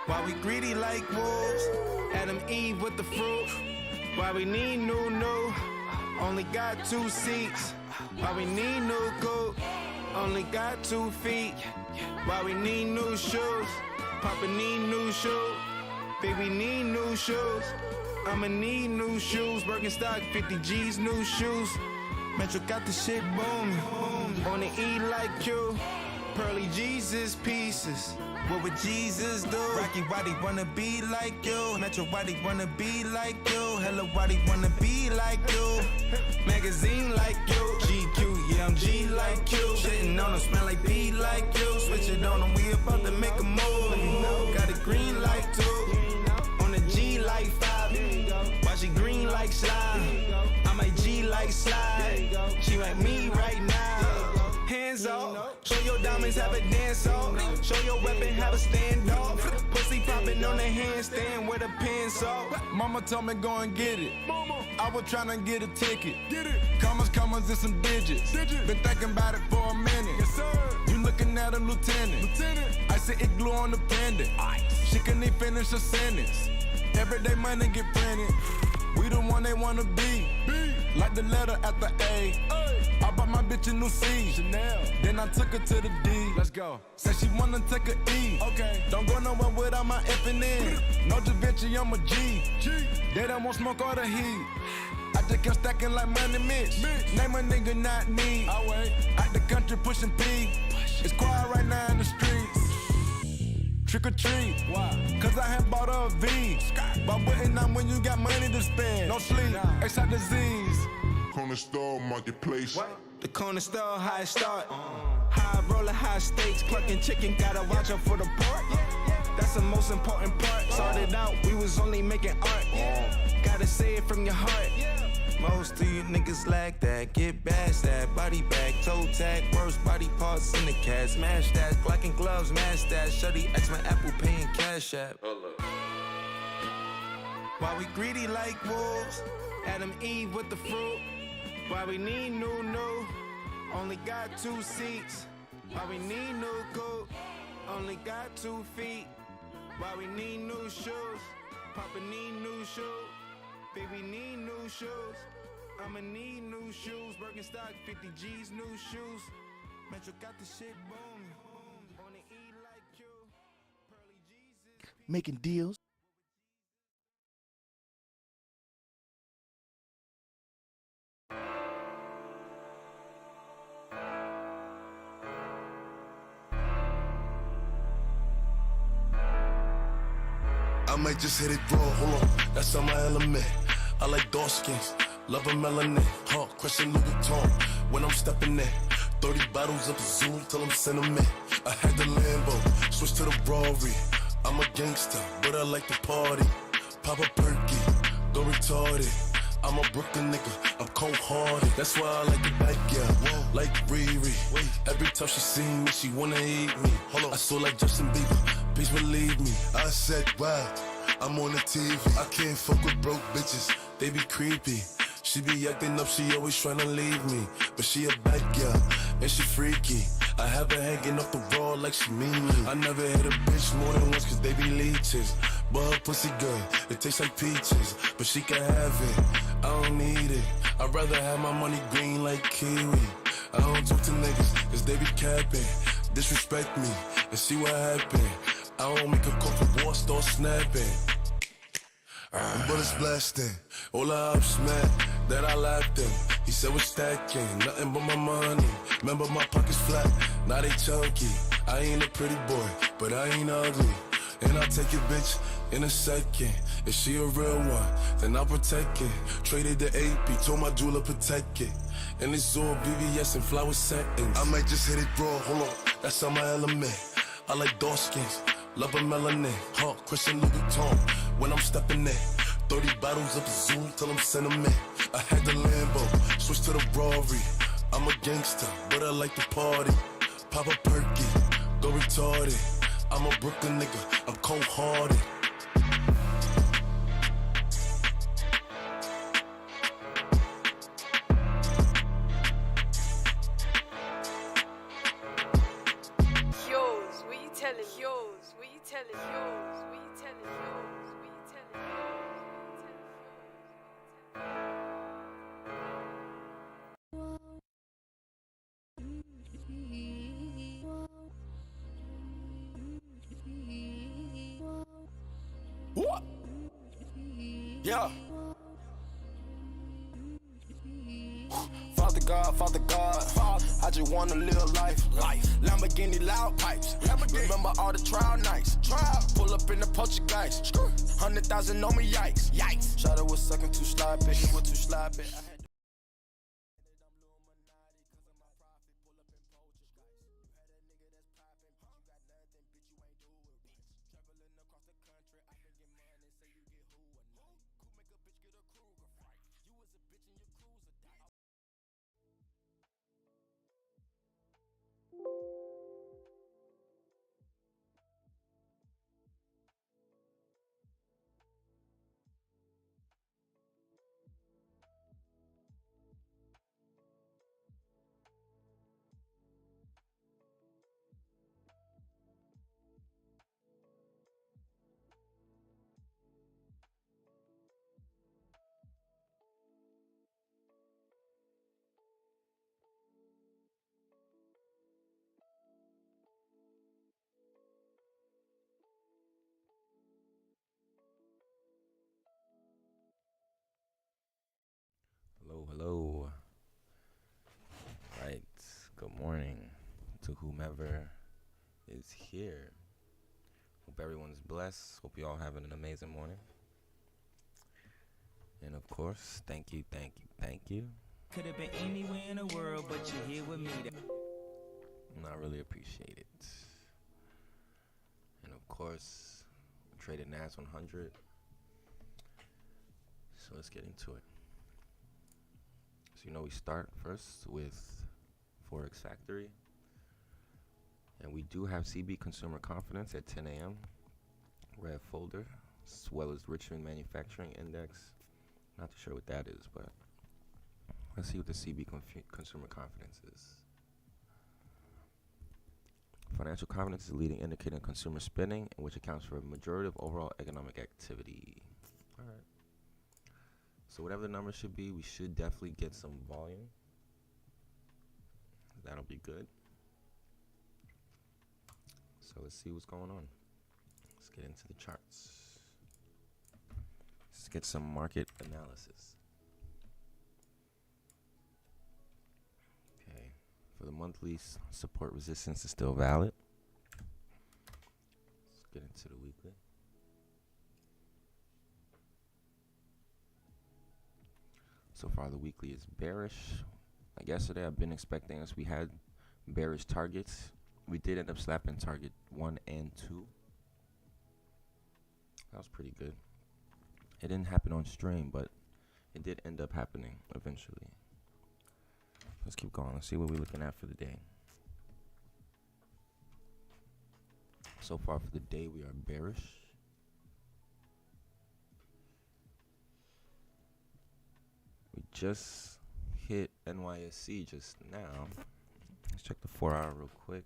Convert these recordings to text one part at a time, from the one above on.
Why we greedy like wolves? Adam, Eve with the fruit. Why we need new? Only got 2 seats. Why we need new coat? Only got 2 feet. Why we need new shoes? Papa need new shoes. Baby need new shoes. I'ma need new shoes. Birkenstock 50 G's, new shoes. Metro got the shit booming. On the E like you. Pearly Jesus pieces. What would Jesus do? Rocky, why they wanna be like you? Metro, why they wanna be like you? Hello, why they wanna be like you? Magazine like you. GQ, yeah, I'm G like you. Shitting on them, smell like P like you. Switch it on them, we about to make a move. Got a green light too. On the G like 5. Why she green like slime? I might G like slide. She like me right now. Hands off, show your diamonds, have a dance off. Show your weapon, have a standoff. Pussy popping on the handstand with a pencil. Mama told me go and get it. I was tryna get a ticket. Commas, and some digits. Been thinking about it for a minute. Yes, sir. You looking at a lieutenant. I said it glue on the pendant. She couldn't even finish a sentence. Everyday money get printed. We the one they wanna be. Like the letter at the A. I bought my bitch a new C. Chanel. Then I took her to the D. Let's go. Said she wanna take a E. Okay. Don't go nowhere without my F and N. No Da Vinci, I'm a G. They don't want smoke or the heat. I just kept stacking like money mix. Name a nigga, not me. I wait. Out the country pushing P. It's quiet right now in the streets. Trick or treat. Why? Cause I had bought a V. But waiting on when you got money to spend. No sleep, except disease. Corner store, marketplace. The corner store, high start. High roller, high stakes. Clucking chicken, gotta watch out for the pork. That's the most important part. Started out, we was only making art. Gotta say it from your heart. Most of you niggas like that. Get past that. Body bag, toe tag, worst body parts in the cat. Smash that. Glock and gloves, mash that. Shutty X my Apple Pay and Cash App. Why we greedy like wolves? Adam, Eve with the fruit. Why we need new? Only got 2 seats. Why we need new coat? Only got 2 feet. Why we need new shoes? Papa need new shoes. Baby need new shoes. I'ma need new shoes. Birkenstock 50 G's, new shoes. Metro got the shit booming. On the E like you. Pearly Jesus. Making deals. I might just hit it raw, hold on, that's on my element. I like dark skins, love a melanin. Question Louis Vuitton, when I'm stepping in. 30 bottles of the Zoom till I'm sentiment. I had the Lambo, switch to the Rari. I'm a gangster, but I like to party. Pop a perky, go retarded. I'm a Brooklyn nigga, I'm cold-hearted. That's why I like the back, yeah, like Riri. Every time she see me, she wanna eat me. I saw like Justin Bieber, please believe me. I said, wow, I'm on the TV. I can't fuck with broke bitches, they be creepy. She be acting up, she always tryna leave me. But she a bad girl, and she freaky. I have her hanging off the wall like she mean me. I never hit a bitch more than once cause they be leeches. But her pussy good, it tastes like peaches. But she can have it, I don't need it. I'd rather have my money green like kiwi. I don't talk to niggas cause they be capping. Disrespect me and see what happen. I don't make a call for war, start snapping. Bullets blasting, all I up smack that I laughed him. He said we're stacking, nothing but my money. Remember my pockets flat, now they chunky. I ain't a pretty boy, but I ain't ugly. And I'll take your bitch in a second. If she a real one, then I'll protect it. Traded the AP, told my jeweler protect it. And it's all BBS and flower settings. I might just hit it raw, hold on, that's on my element. I like dark skins, love a melanin. Question Louis Vuitton, when I'm stepping in. 30 bottles of the Zoom till I'm sentiment. I had the Lambo, switch to the Rari. I'm a gangster, but I like to party. Pop a perky, go retarded. I'm a Brooklyn nigga, I'm cold-hearted. Yo, what you telling yours? What you telling yours? What you telling yours? What you telling yours? What? Yeah. Father God, I just wanna live life. Lamborghini loud pipes. Remember all the trial nights. Pull up in the Portuguese. 100,000 on me, yikes. Shawty was sucking too sloppy, she was too sloppy. Hello. Right. Good morning to whomever is here. Hope everyone's blessed. Hope you all having an amazing morning. And of course, thank you. Could have been anywhere in the world, but you're here with me. I really appreciate it. And of course, I traded NAS100. So let's get into it. So we start first with Forex Factory. And we do have CB Consumer Confidence at 10 a.m. Red folder, as well as Richmond Manufacturing Index. Not too sure what that is, but let's see what the CB Consumer Confidence is. Financial confidence is a leading indicator of consumer spending, which accounts for a majority of overall economic activity. All right. So whatever the number should be, we should definitely get some volume. That'll be good. So let's see what's going on. Let's get into the charts. Let's get some market analysis. Okay. For the monthly, support resistance is still valid. Let's get into the weekly. So far, the weekly is bearish. Like yesterday, I've been expecting us. We had bearish targets. We did end up slapping target 1 and 2. That was pretty good. It didn't happen on stream, but it did end up happening eventually. Let's keep going. Let's see what we're looking at for the day. So far for the day, we are bearish. We just hit NYSE just now. Let's check the 4-hour real quick.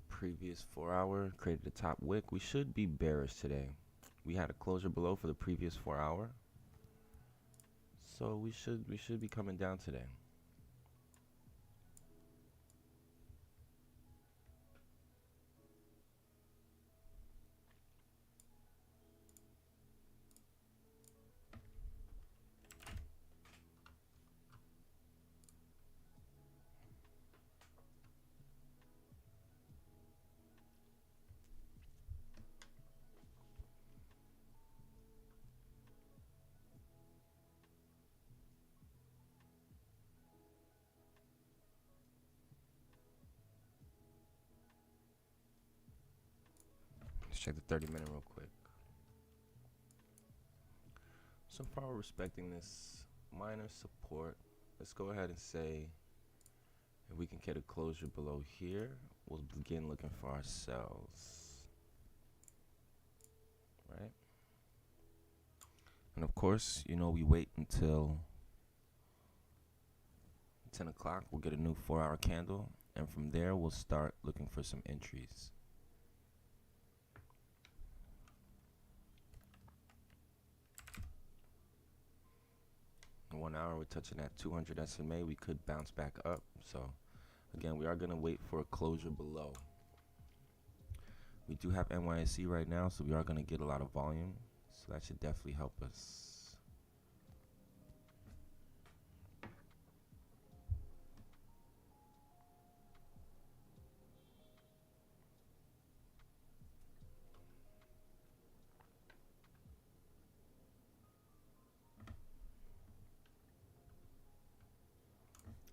Previous 4-hour created a top wick. We should be bearish today. We had a closure below for the previous 4-hour. So we should be coming down today. Let's check the 30-minute real quick. So far, we're respecting this minor support. Let's go ahead and say if we can get a closure below here, we'll begin looking for ourselves. Right? And of course, we wait until 10 o'clock, we'll get a new 4-hour candle. And from there, we'll start looking for some entries. In 1 hour, we're touching at 200 SMA. We could bounce back up. So, again, we are going to wait for a closure below. We do have NYSE right now, so we are going to get a lot of volume. So that should definitely help us.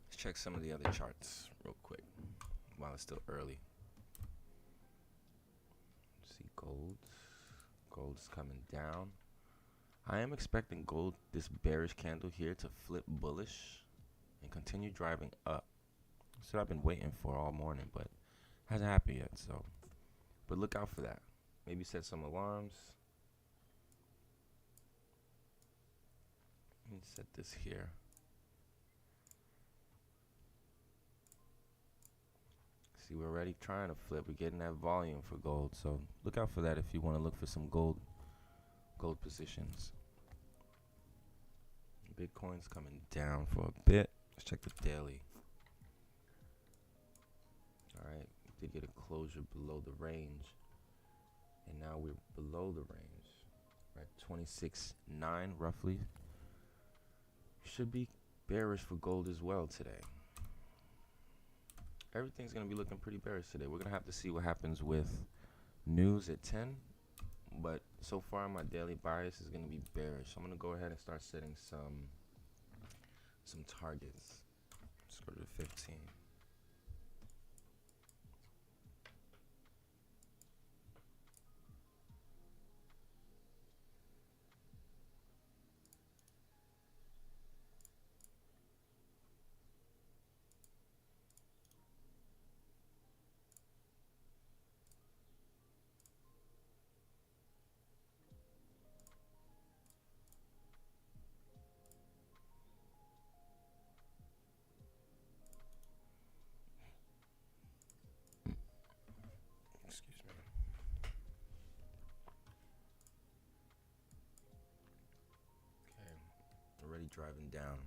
Let's check some of the other charts real quick while it's still early. See gold. Gold's coming down. I am expecting gold, this bearish candle here, to flip bullish and continue driving up. That's what I've been waiting for all morning, but hasn't happened yet. So, but look out for that. Maybe set some alarms. Let me set this here. See, we're already trying to flip. We're getting that volume for gold. So look out for that if you want to look for some gold positions. Bitcoin's coming down for a bit. Let's check the daily. Alright, we did get a closure below the range. And now we're below the range. We're at 26.9 roughly. Should be bearish for gold as well today. Everything's going to be looking pretty bearish today. We're going to have to see what happens with news at 10. But so far, my daily bias is going to be bearish. So I'm going to go ahead and start setting some targets. Let's go to the 15. Excuse me. Okay, already driving down.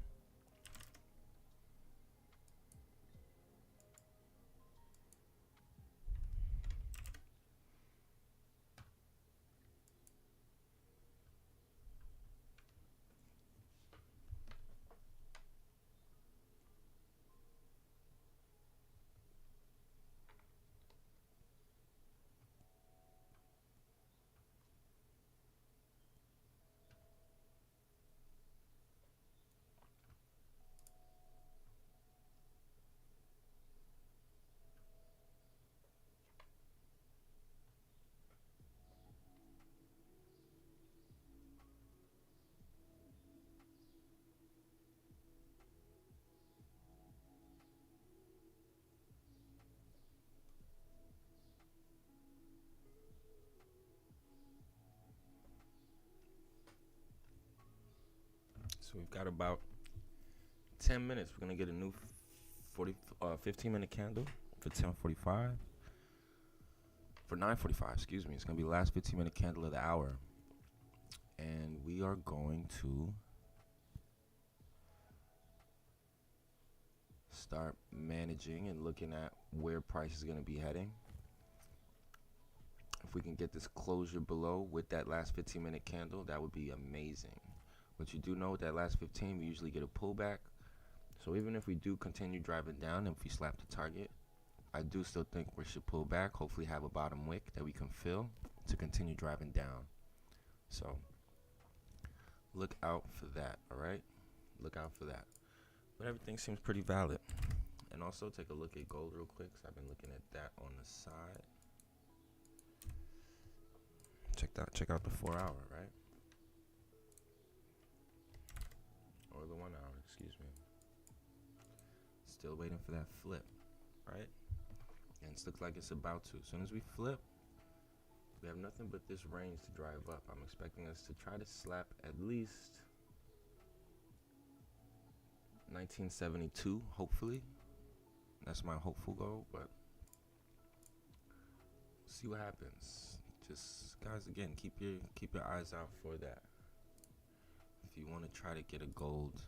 So we've got about 10 minutes. We're going to get a new 15-minute candle for 10:45. For 9:45, excuse me. It's going to be the last 15-minute candle of the hour. And we are going to start managing and looking at where price is going to be heading. If we can get this closure below with that last 15-minute candle, that would be amazing. But you do know with that last 15, we usually get a pullback. So even if we do continue driving down, and if we slap the target, I do still think we should pull back, hopefully have a bottom wick that we can fill to continue driving down. So look out for that, all right? Look out for that. But everything seems pretty valid. And also take a look at gold real quick, because I've been looking at that on the side. Check out the 4-hour, right? Or the 1 hour, excuse me. Still waiting for that flip, right? And it looks like it's about to. As soon as we flip, we have nothing but this range to drive up. I'm expecting us to try to slap at least 1972, hopefully. That's my hopeful goal, but see what happens. Just guys, again, keep your eyes out for that. If you want to try to get a gold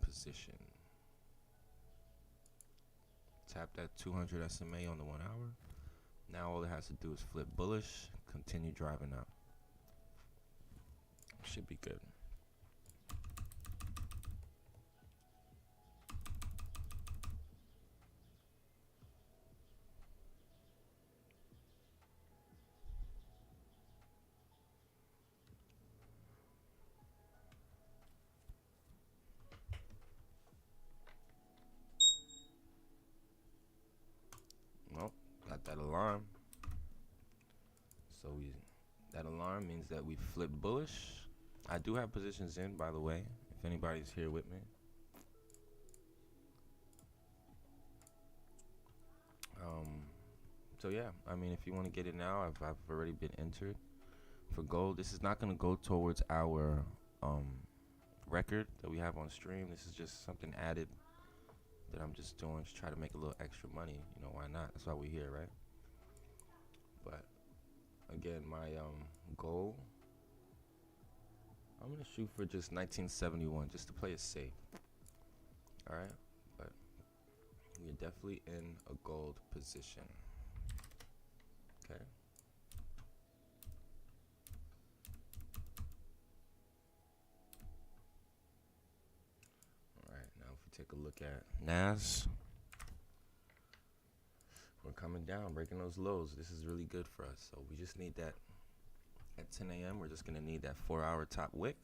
position, tap that 200 SMA on the 1 hour. Now all it has to do is flip bullish, continue driving up. Should be good. Nope, got that alarm. So that alarm means that we flipped bullish. I do have positions in, by the way, if anybody's here with me. So yeah, I mean, if you want to get it now, I've already been entered for gold. This is not going to go towards our record that we have on stream. This is just something added that I'm just doing to try to make a little extra money. You know, why not? That's why we're here, right? But again, my goal, I'm gonna shoot for just 1971 just to play it safe. All right, but we're definitely in a gold position. Okay. All right, now if we take a look at NAS, we're coming down, breaking those lows. This is really good for us. So we just need that at 10 a.m. We're just going to need that 4-hour top wick.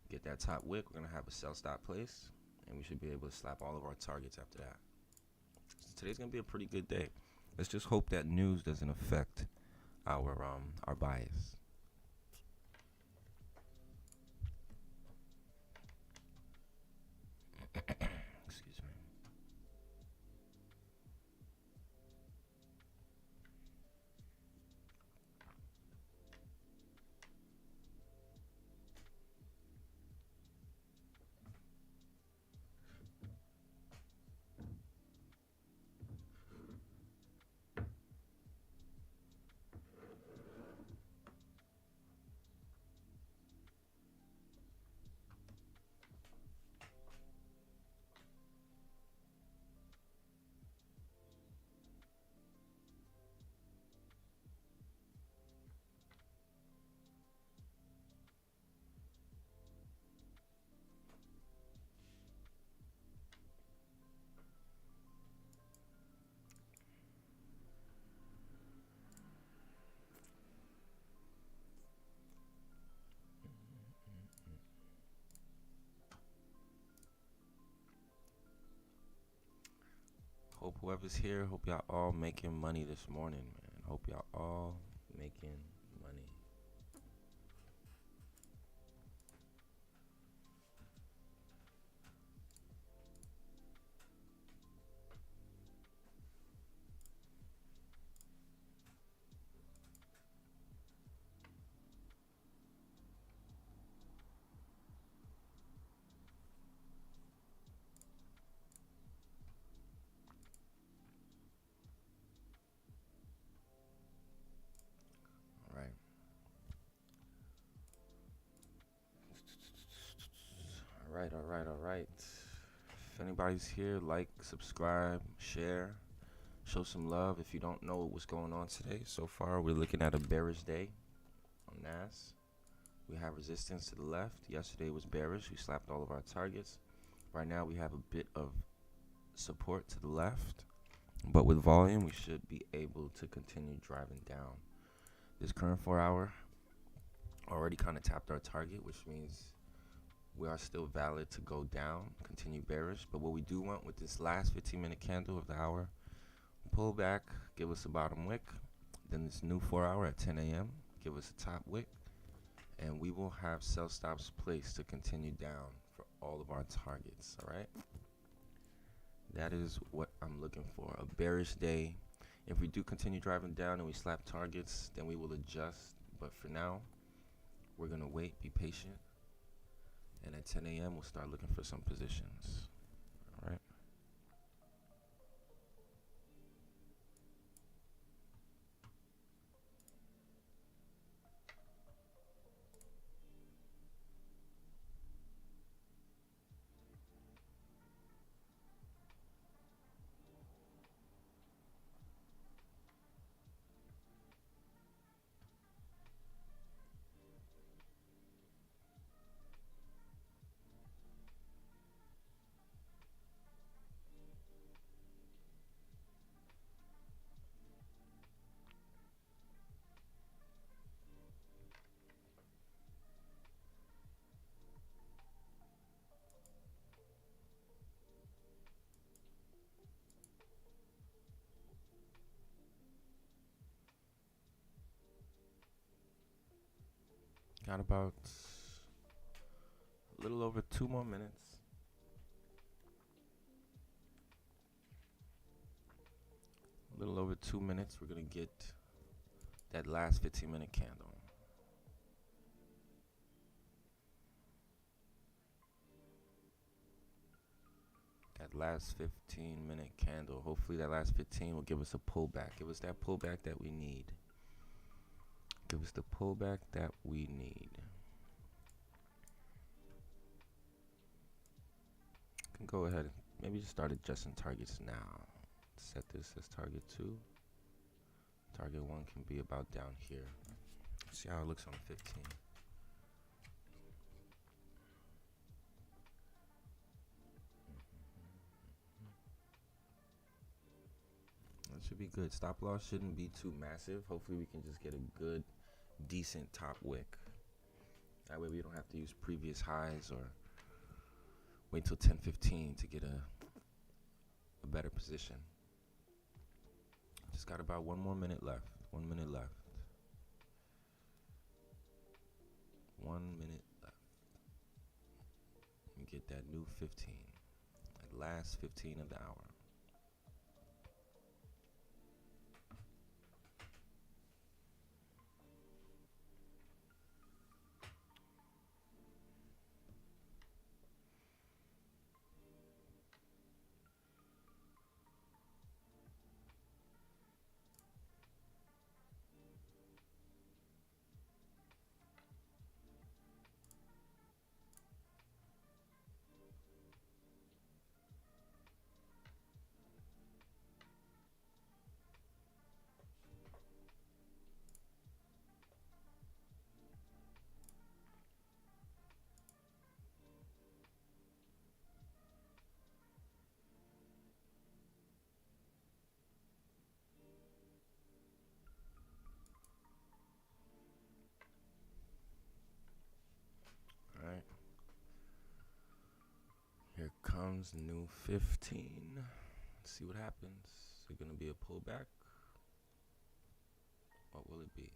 Get that top wick. We're going to have a sell stop place, and we should be able to slap all of our targets after that. So today's going to be a pretty good day. Let's just hope that news doesn't affect our bias. Excuse me. Hope whoever's here, hope y'all all making money this morning, man. Hope y'all all making money. All right. If anybody's here, like, subscribe, share, show some love. If you don't know what's going on today, so far we're looking at a bearish day on NAS. We have resistance to the left. Yesterday was bearish. We slapped all of our targets. Right now we have a bit of support to the left, but with volume we should be able to continue driving down. This current 4-hour already kind of tapped our target, which means we are still valid to go down, continue bearish. But what we do want with this last 15-minute candle of the hour, pull back, give us a bottom wick. Then this new 4-hour at 10 a.m., give us a top wick. And we will have sell stops placed to continue down for all of our targets, all right? That is what I'm looking for, a bearish day. If we do continue driving down and we slap targets, then we will adjust. But for now, we're going to wait, be patient. And at 10 a.m. we'll start looking for some positions. All right. Got about a little over 2 more minutes. A little over 2 minutes. We're going to get that last 15-minute candle. That last 15-minute candle. Hopefully that last 15 will give us a pullback. Give us that pullback that we need. Give us the pullback that we need. Can go ahead and maybe just start adjusting targets now. Set this as target 2. Target 1 can be about down here. See how it looks on 15. That should be good. Stop loss shouldn't be too massive. Hopefully we can just get a good, decent top wick. That way we don't have to use previous highs or wait till 10:15 to get a better position. Just got about 1 more minute left. 1 minute left. 1 minute left. And get that new 15. That last 15 of the hour. Alright. Here comes new 15. Let's see what happens. Is it going to be a pullback? What will it be?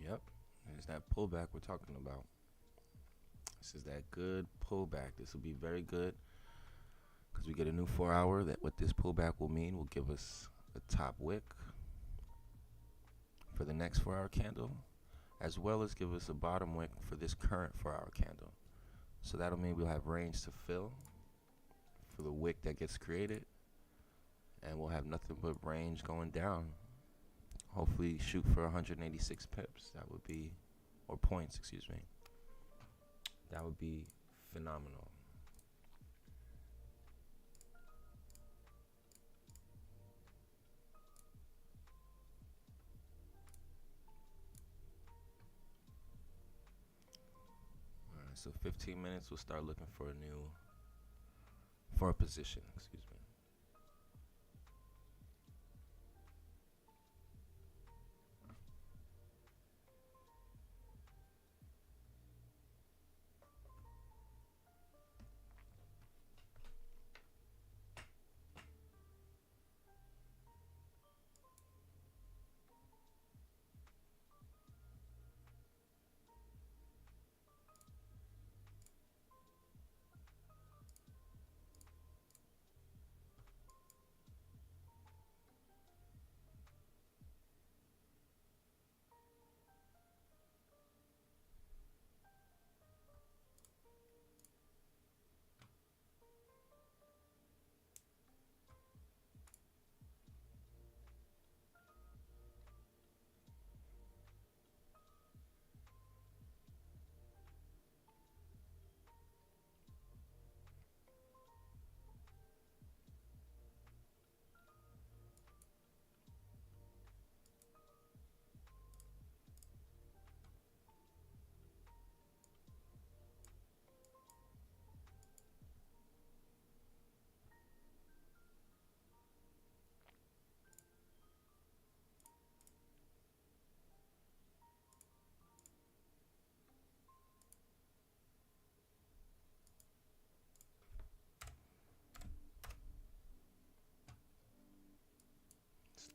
Yep, there's that pullback we're talking about. This is that good pullback. This will be very good because we get a new 4 hour. That what this pullback will mean will give us a top wick for the next 4 hour candle, as well as give us a bottom wick for this current 4 hour candle. So that'll mean we'll have range to fill for the wick that gets created, and we'll have nothing but range going down. Hopefully shoot for 186 pips. That would be, or points, excuse me. That would be phenomenal. Alright, so 15 minutes, we'll start looking for a position, excuse me.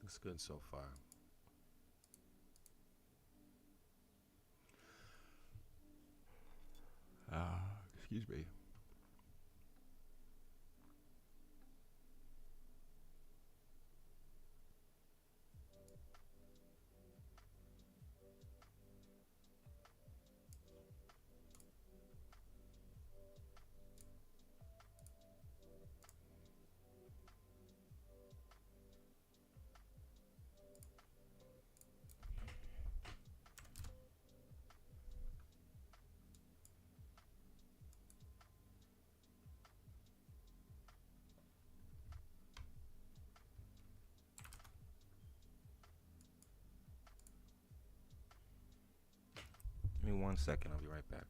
Looks good so far. Excuse me. Give me 1 second, I'll be right back.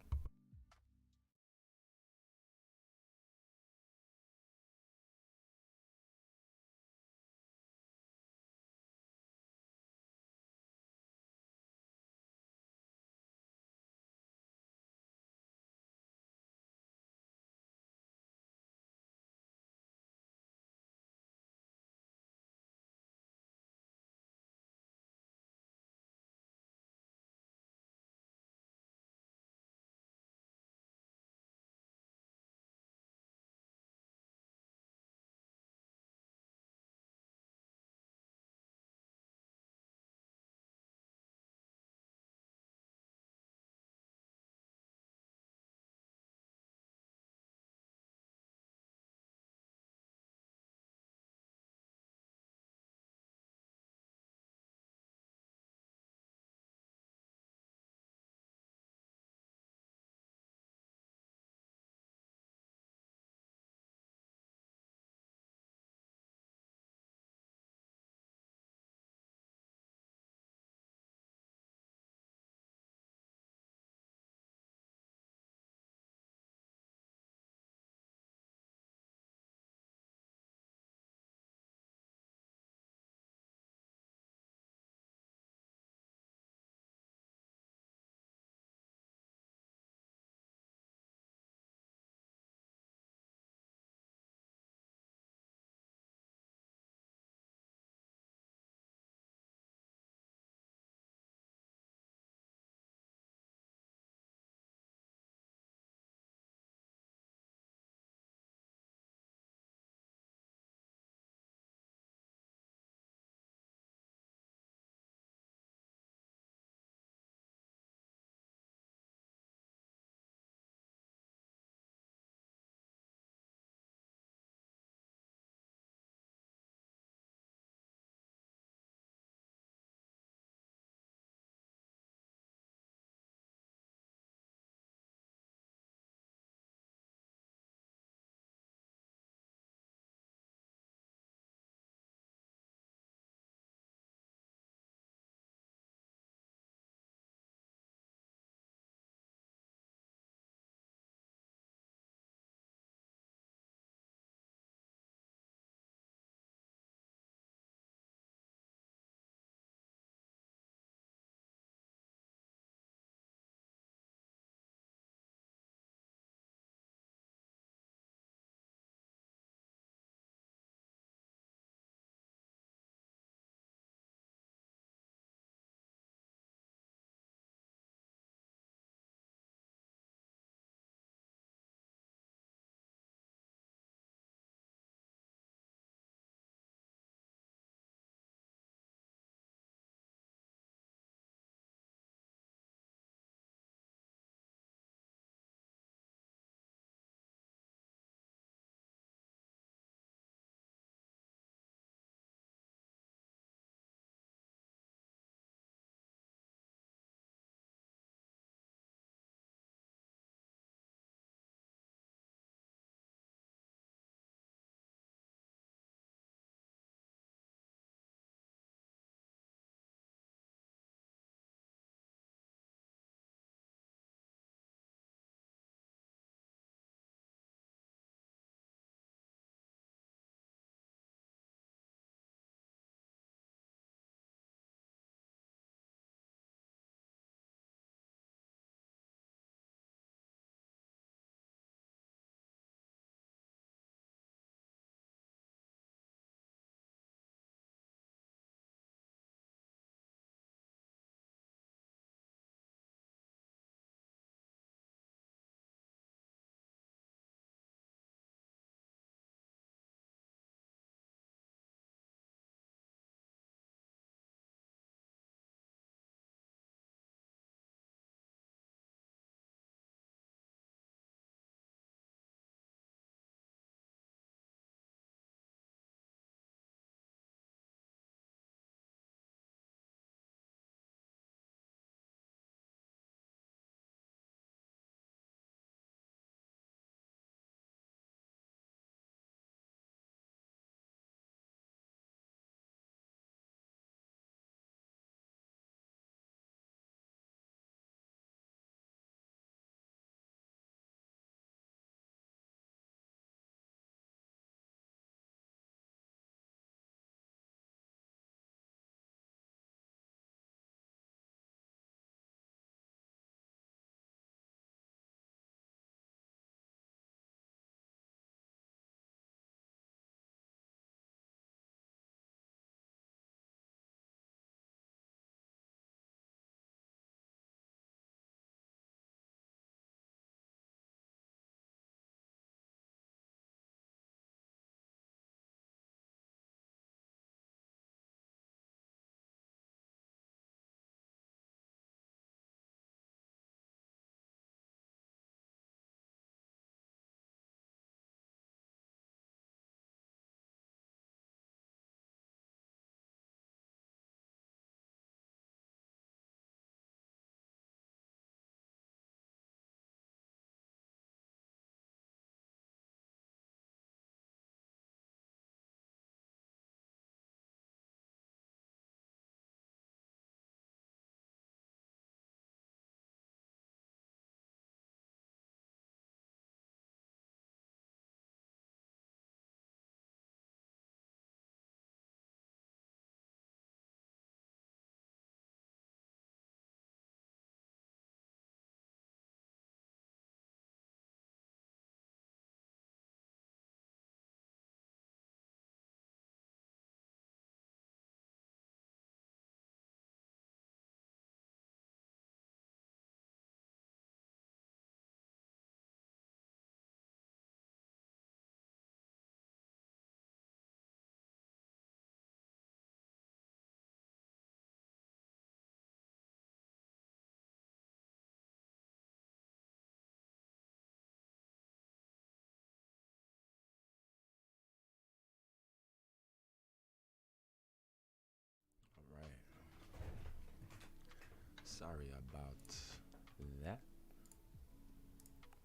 Sorry about that.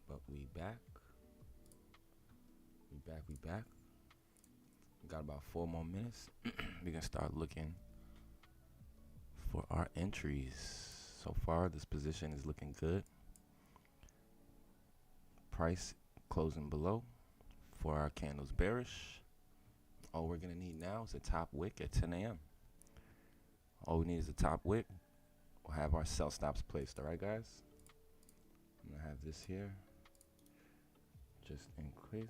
But we back. We back. We got about 4 more minutes. We can start looking for our entries. So far, this position is looking good. Price closing below for our candles bearish. All we're gonna need now is a top wick at 10 a.m. All we need is a top wick. We'll have our sell stops placed. All right, guys. I'm gonna have this here just in case.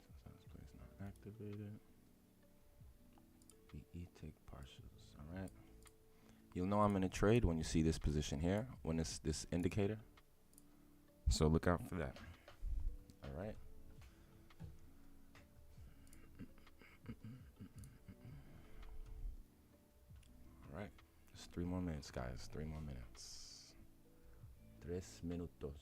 Sell stops placed, not activated. BE take partials. All right. You'll know I'm in a trade when you see this position here, when it's this indicator. So look out for that. All right. All right. Just 3 more minutes, guys. 3 more minutes. 3 minutos.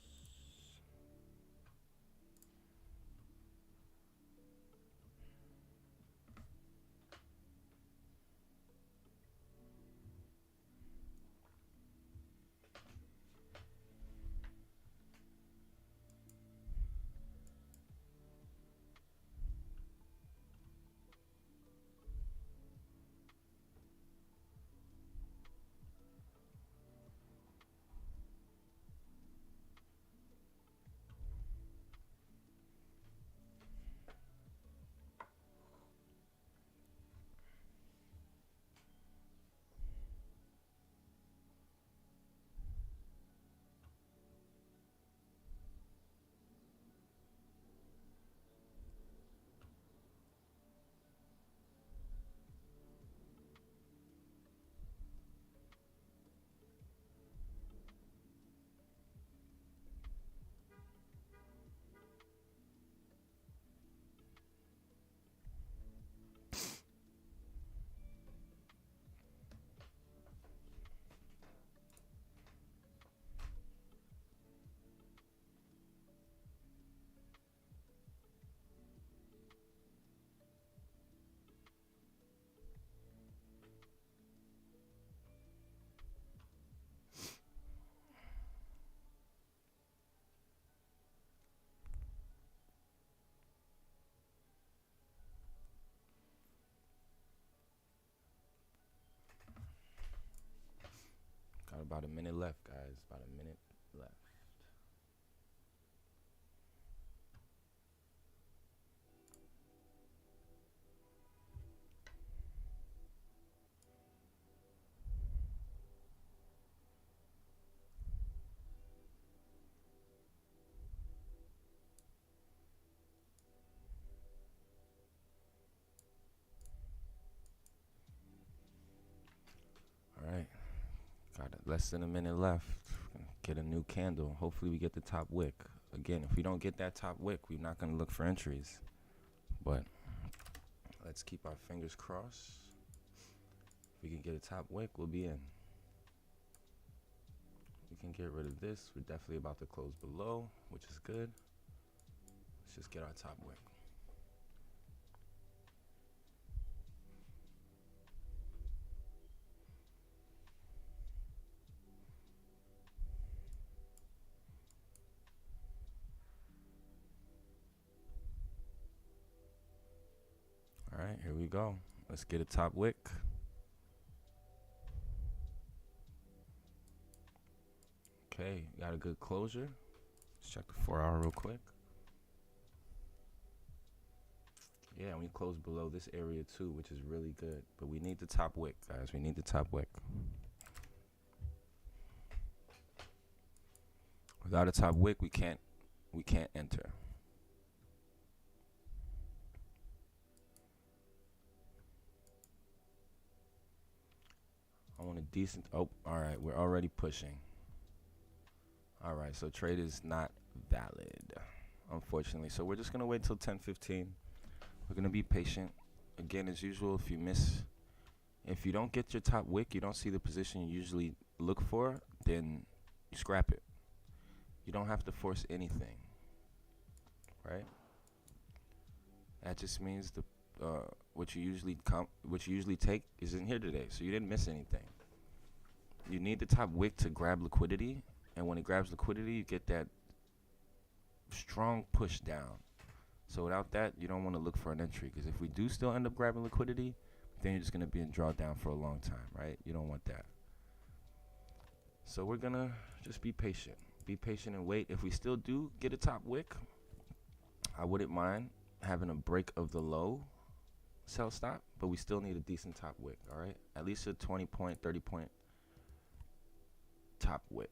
Got about a minute left, guys. About a minute left. All right. Got less than a minute left. Get a new candle. Hopefully we get the top wick. Again, if we don't get that top wick, we're not going to look for entries. But let's keep our fingers crossed. If we can get a top wick, we'll be in. We can get rid of this. We're definitely about to close below, which is good. Let's just get our top wick. All right, here we go. Let's get a top wick. Okay, got a good closure. Let's check the 4-hour real quick. Yeah, and we closed below this area too, which is really good. But we need the top wick, guys. We need the top wick. Without a top wick, we can't enter. I want a decent. Oh, all right. We're already pushing. All right. So trade is not valid, unfortunately. So we're just gonna wait till 10:15. We're gonna be patient. Again, as usual, if you don't get your top wick, you don't see the position you usually look for, then you scrap it. You don't have to force anything, right? That just means what you usually take isn't here today, so you didn't miss anything. you need the top wick to grab liquidity, and when it grabs liquidity, you get that strong push down. So without that, you don't want to look for an entry, because if we do still end up grabbing liquidity, then you're just going to be in drawdown for a long time, right? You don't want that. So we're going to just be patient. Be patient and wait. If we still do get a top wick, I wouldn't mind having a break of the low sell stop, but we still need a decent top wick, all right? At least a 20 point, 30 point top wick.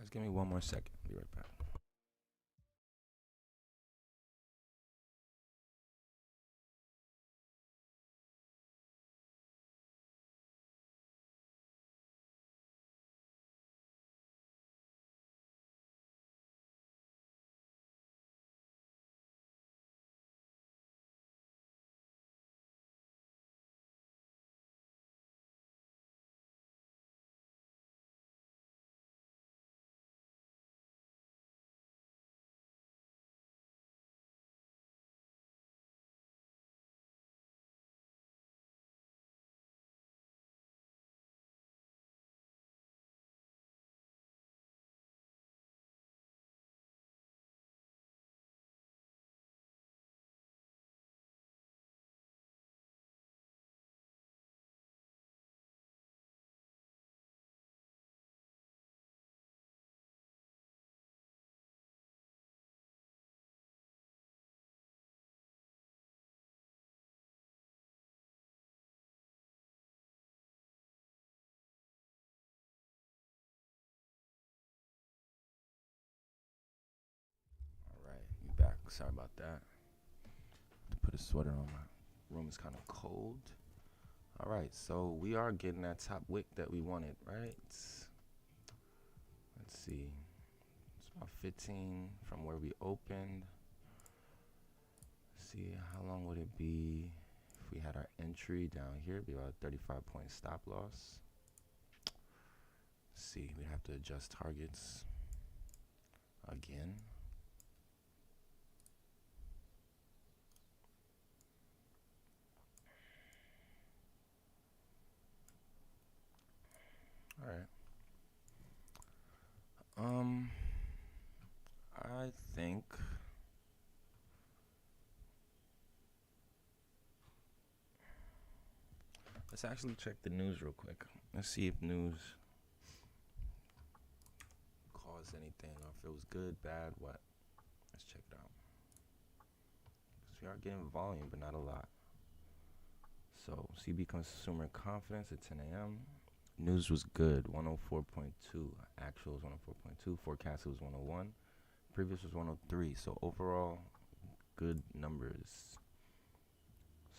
Guys, give me one more second. Be right back. All right, you back. Sorry about that. To put a sweater on, my room is kind of cold. All right, so we are getting that top wick that we wanted, right? Let's see. It's about 15 from where we opened. Let's see, how long would it be if we had our entry down here? It'd be about a 35-point stop loss. Let's see, we'd have to adjust targets again. All right. I think let's actually check the news real quick. Let's see if news caused anything, or if it was good, bad, what. Let's check it out. 'Cause we are getting volume, but not a lot. So CB consumer confidence at 10 a.m. News was good, 104.2. Actual was 104.2. Forecast was 101. Previous was 103. So overall, good numbers.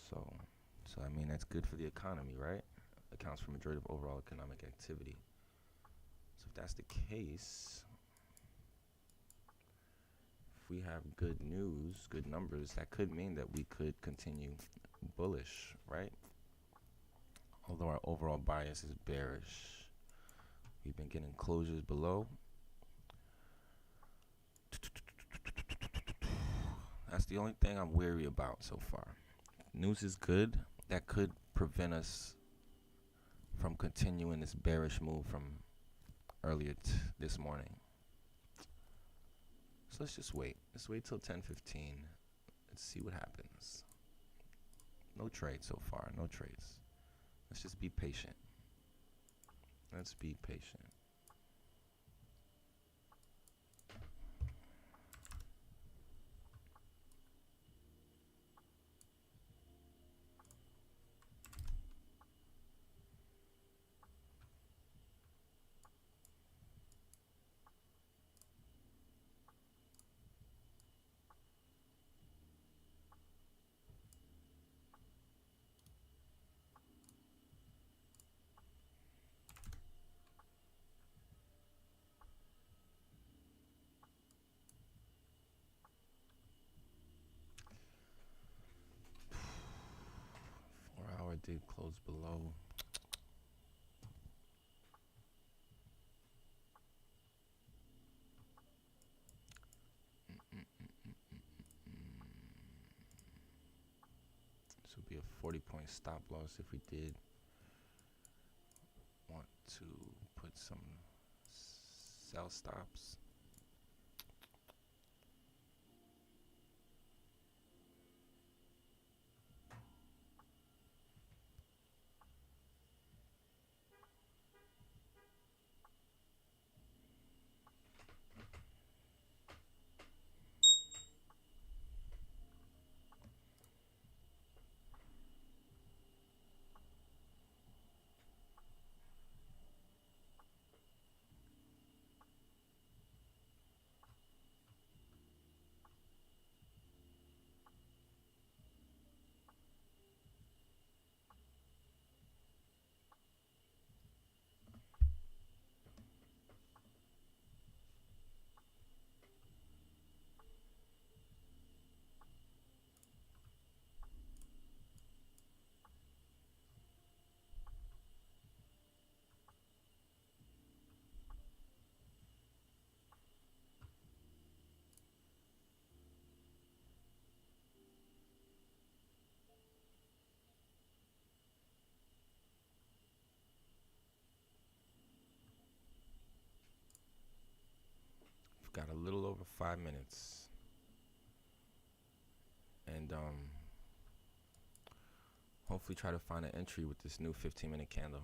So I mean, that's good for the economy, right? Accounts for majority of overall economic activity. So if that's the case, if we have good news, good numbers, that could mean that we could continue bullish, right? Although our overall bias is bearish. We've been getting closures below. That's the only thing I'm wary about so far. News is good. That could prevent us from continuing this bearish move from earlier this morning. So let's just wait. Let's wait till 10:15. Let's see what happens. No trades so far. No trades. Let's just be patient. Let's be patient. Did close below. This would be a 40-point stop loss if we did want to put some sell stops. Got a little over 5 minutes, and hopefully try to find an entry with this new 15-minute candle.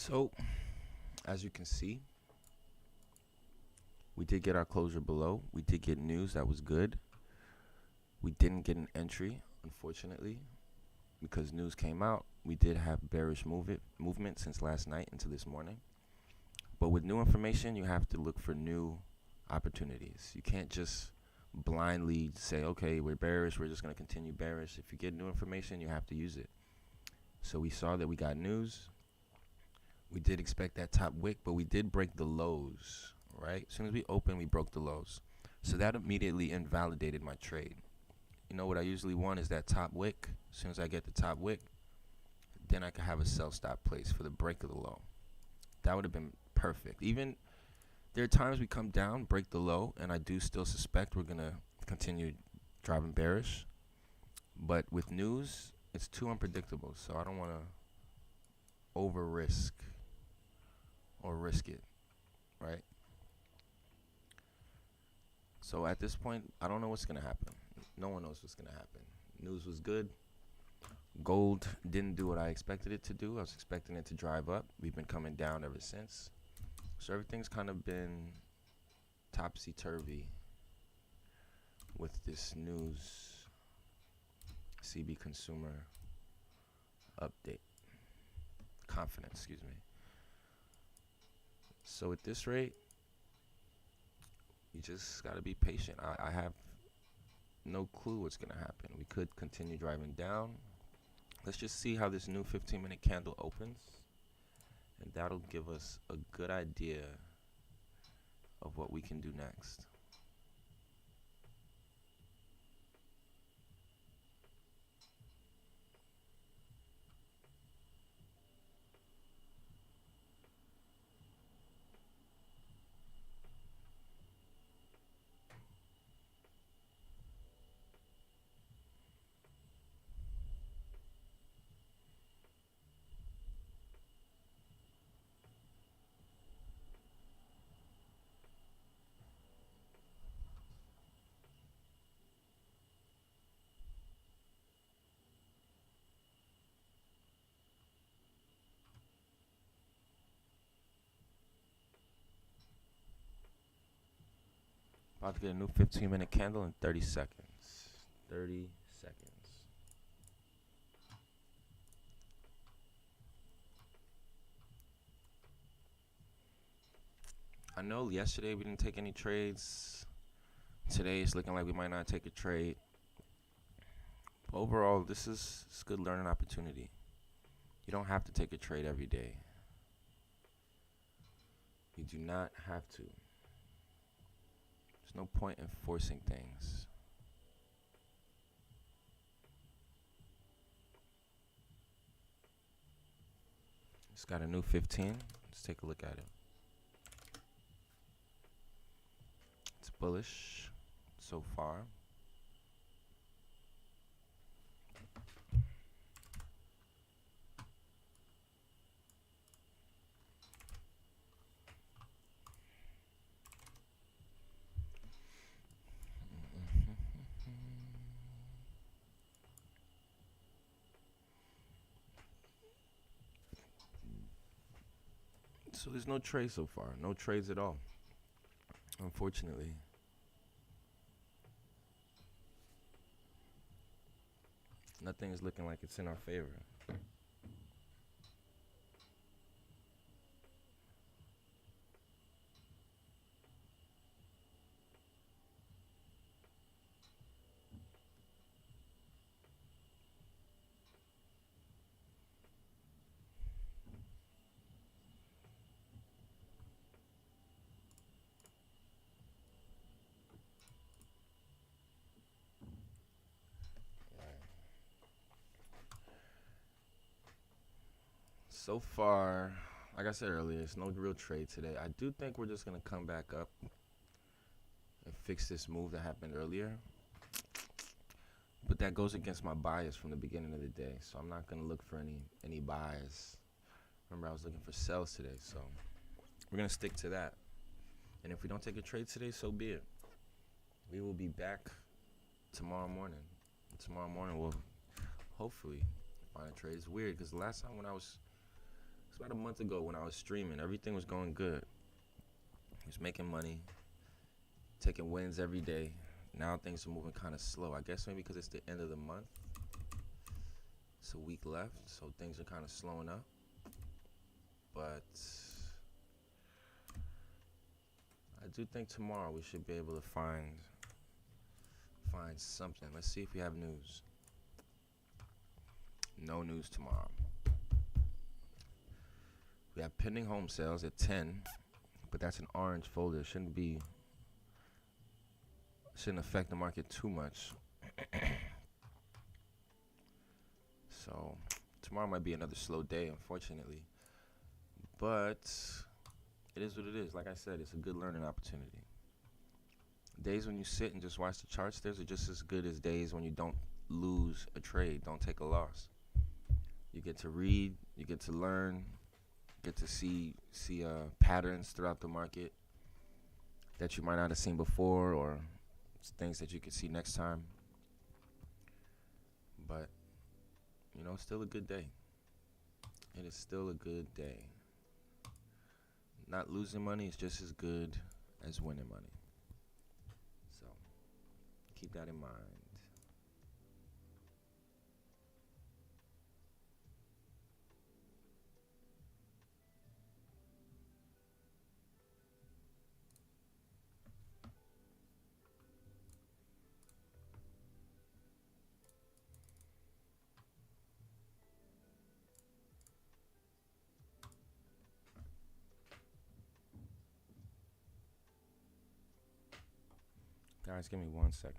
So, as you can see, we did get our closure below. We did get news that was good. We didn't get an entry, unfortunately, because news came out. We did have bearish movement since last night into this morning. But with new information, you have to look for new opportunities. You can't just blindly say, okay, we're bearish, we're just going to continue bearish. If you get new information, you have to use it. So we saw that we got news. We did expect that top wick, but we did break the lows, right? As soon as we opened, we broke the lows. So that immediately invalidated my trade. You know what I usually want is that top wick. As soon as I get the top wick, then I can have a sell stop place for the break of the low. That would have been perfect. Even there are times we come down, break the low, and I do still suspect we're going to continue driving bearish. But with news, it's too unpredictable, so I don't want to over risk or risk it, right? So at this point, I don't know what's going to happen. No one knows what's going to happen. News was good. Gold didn't do what I expected it to do. I was expecting it to drive up. We've been coming down ever since. So everything's kind of been topsy-turvy with this news CB consumer update. Confidence, excuse me. So at this rate, you just got to be patient. I have no clue what's going to happen. We could continue driving down. Let's just see how this new 15-minute candle opens, and that'll give us a good idea of what we can do next. About to get a new 15-minute candle in 30 seconds. 30 seconds. I know yesterday we didn't take any trades. Today it's looking like we might not take a trade. But overall, this is a good learning opportunity. You don't have to take a trade every day. You do not have to. There's no point in forcing things. It's got a new 15. Let's take a look at it. It's bullish so far. So there's no trades so far. No trades at all, unfortunately. Nothing is looking like it's in our favor. So far, like I said earlier, it's no real trade today. I do think we're just going to come back up and fix this move that happened earlier. But that goes against my bias from the beginning of the day. So I'm not going to look for any buys. Remember, I was looking for sells today. So we're going to stick to that. And if we don't take a trade today, so be it. We will be back tomorrow morning. And tomorrow morning we'll hopefully find a trade. It's weird because the last time when I was It's about a month ago when I was streaming. Everything was going good. I was making money, taking wins every day. Now things are moving kind of slow. I guess maybe because it's the end of the month. It's a week left, so things are kind of slowing up. But I do think tomorrow we should be able to find something. Let's see if we have news. No news tomorrow. We have pending home sales at 10, but that's an orange folder. It shouldn't affect the market too much. So tomorrow might be another slow day, unfortunately. But it is what it is. Like I said, it's a good learning opportunity. Days when you sit and just watch the charts, those are just as good as days when you don't lose a trade, don't take a loss. You get to read, you get to learn, get to see patterns throughout the market that you might not have seen before, or things that you could see next time. But you know, it's still a good day. It is still a good day. Not losing money is just as good as winning money. So keep that in mind. Guys, give me 1 second.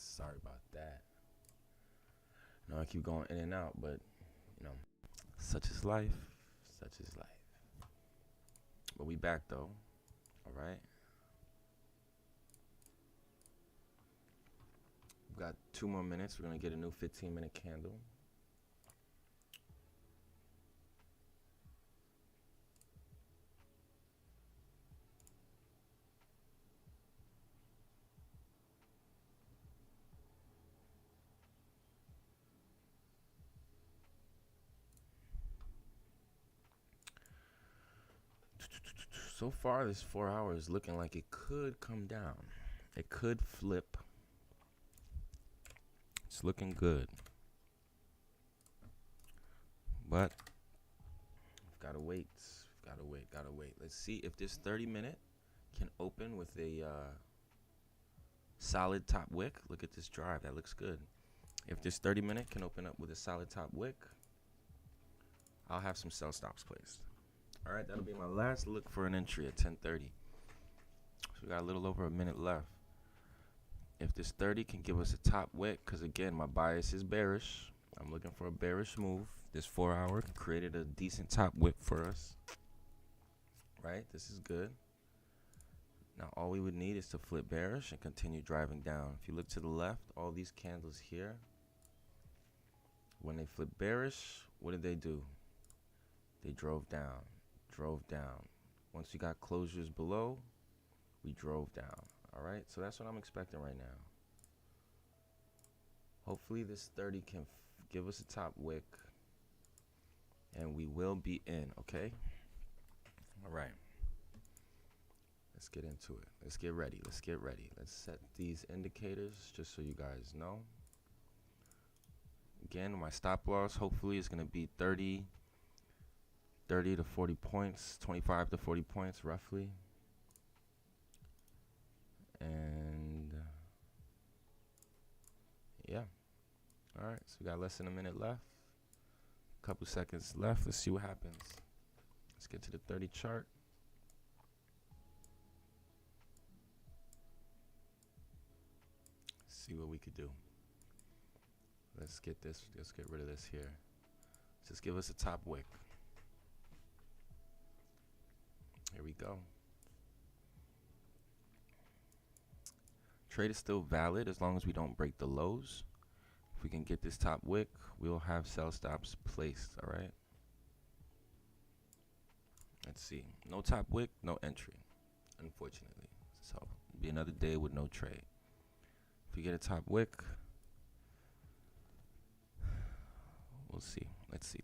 Sorry about that. No, I keep going in and out, but you know, such is life. Such is life. But we back though. All right. We've got 2 more minutes. We're gonna get a new 15-minute candle. So far, this 4 hours is looking like it could come down. It could flip. It's looking good. But we've got to wait. Gotta wait. Let's see if this 30-minute can open with a solid top wick. Look at this drive. That looks good. If this 30-minute can open up with a solid top wick, I'll have some sell stops placed. All right, that'll be my last look for an entry at 10:30. So we got a little over a minute left. If this 30 can give us a top wick, because again, my bias is bearish. I'm looking for a bearish move. This 4 hour created a decent top wick for us. Right, this is good. Now all we would need is to flip bearish and continue driving down. If you look to the left, all these candles here, when they flip bearish, what did they do? They drove down. Once we got closures below, we drove down. All right, so that's what I'm expecting right now. Hopefully this 30 can give us a top wick, and we will be in, okay? All right. Let's get into it. Let's get ready. Let's set these indicators just so you guys know. Again, my stop loss hopefully is going to be 30 to 40 points, 25 to 40 points roughly. And yeah. All right, so we got less than a minute left. A couple seconds left. Let's see what happens. Let's get to the 30 chart. See what we could do. Let's get rid of this here. Just give us a top wick. Here we go. Trade is still valid as long as we don't break the lows. If we can get this top wick, we'll have sell stops placed, all right? Let's see. No top wick, no entry, unfortunately. So it'll be another day with no trade. If we get a top wick, we'll see. Let's see.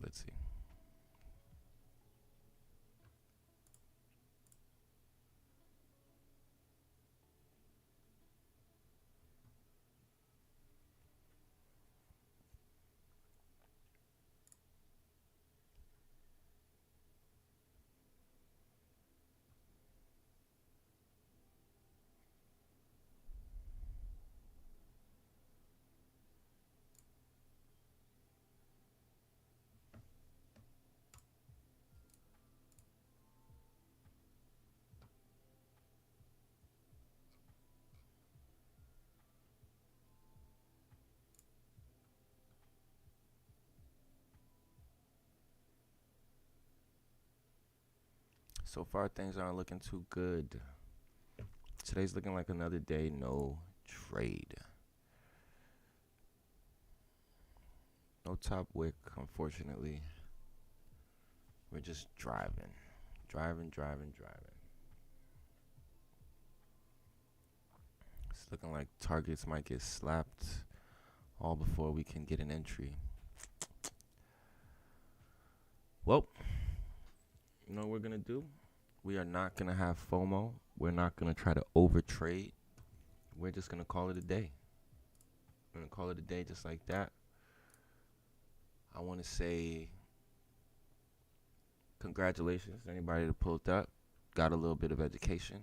So far, things aren't looking too good. Today's looking like another day, no trade. No top wick, unfortunately. We're just driving. It's looking like targets might get slapped all before we can get an entry. Well, you know what we're going to do? We are not going to have FOMO. We're not going to try to overtrade. We're just going to call it a day. We're going to call it a day just like that. I want to say congratulations to anybody that pulled up, got a little bit of education.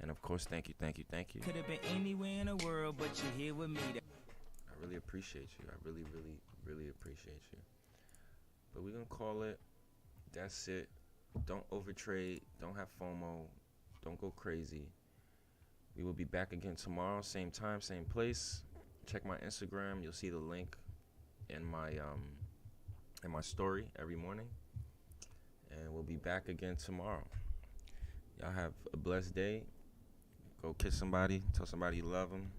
And of course, thank you. Could have been anywhere in the world, but you're here with me. I really appreciate you. I really appreciate you. But we're going to call it. That's it. Don't overtrade. Don't have FOMO. Don't go crazy. We will be back again tomorrow. Same time, same place. check my Instagram. You'll see the link in my story every morning. And we'll be back again tomorrow. Y'all have a blessed day. Go kiss somebody. Tell somebody you love them.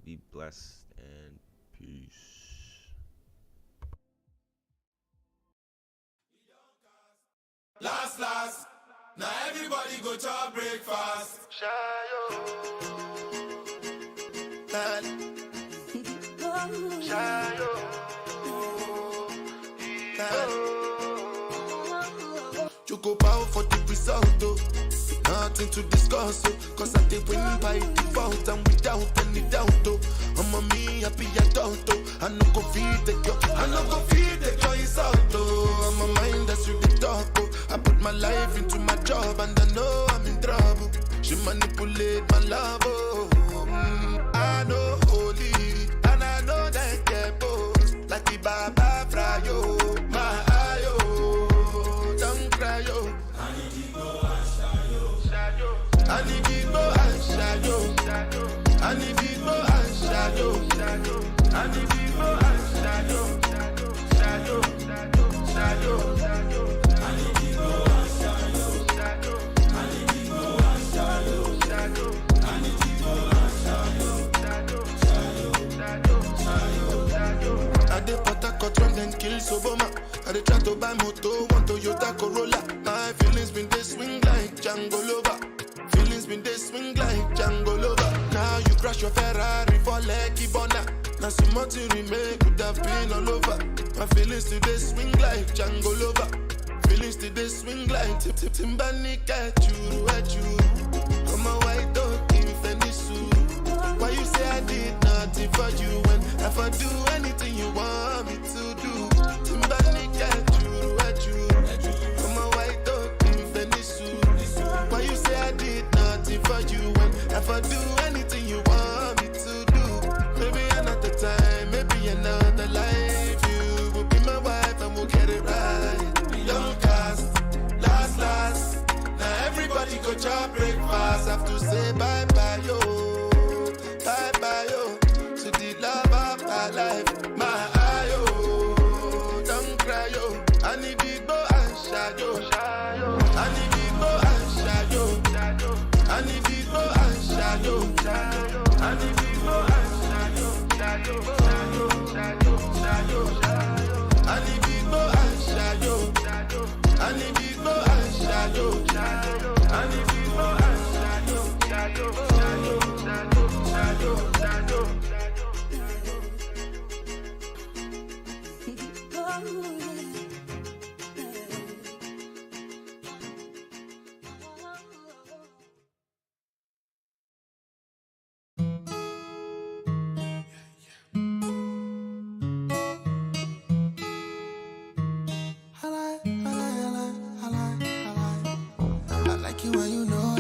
Be blessed and peace. Last, now everybody go to breakfast. You go bow for the result, oh. Nothing to discuss, oh. Cause I did win by default and without any doubt, oh. I'm a me happy adult, oh. I no go feed the girl insult, oh. I'm a mind that's really talk, oh. I put my life into my job and I know I'm in trouble. She manipulate my love, oh. I know holy and I know that get both. Like the Baba Frayo, my ayo, don't cry, yo. I need to go and shayo. I need to go and shayo. I need to go and shayo. I need to go and shayo. Shayo. I need to go and shayo. I need to go and shayo. I need to go and shayo. I dey Port run then kill Soboma. I dey try to buy moto, want Toyota Corolla. My feelings been they swing like Django Lover. Feelings been they swing like Django Lover. Now you crash your Ferrari for Lucky Bona. Now some more to remake could have been all over. My feelings today swing like Django Lover. Feelings today swing like Timbani at you. I'm a white dog in Fenisu. Why you say I did nothing for you when if I do anything you want me to do? Timbani at you. I'm a white dog in Fenisu. Why you say I did nothing for you when if I do anything you want me to do? Maybe another time, maybe another life. You will be my wife and we'll get it right. Young cast, last. Now everybody go chop breakfast. Have to say bye-bye, yo. Bye-bye, yo. To the love of my life. My ayo, don't cry, yo. I need to go and shayo. I need to go and shayo. I need to go and shayo. I need to go and shayo. I need to go and shayo. I need to go and shayo. I need to go and shayo. I like you when you know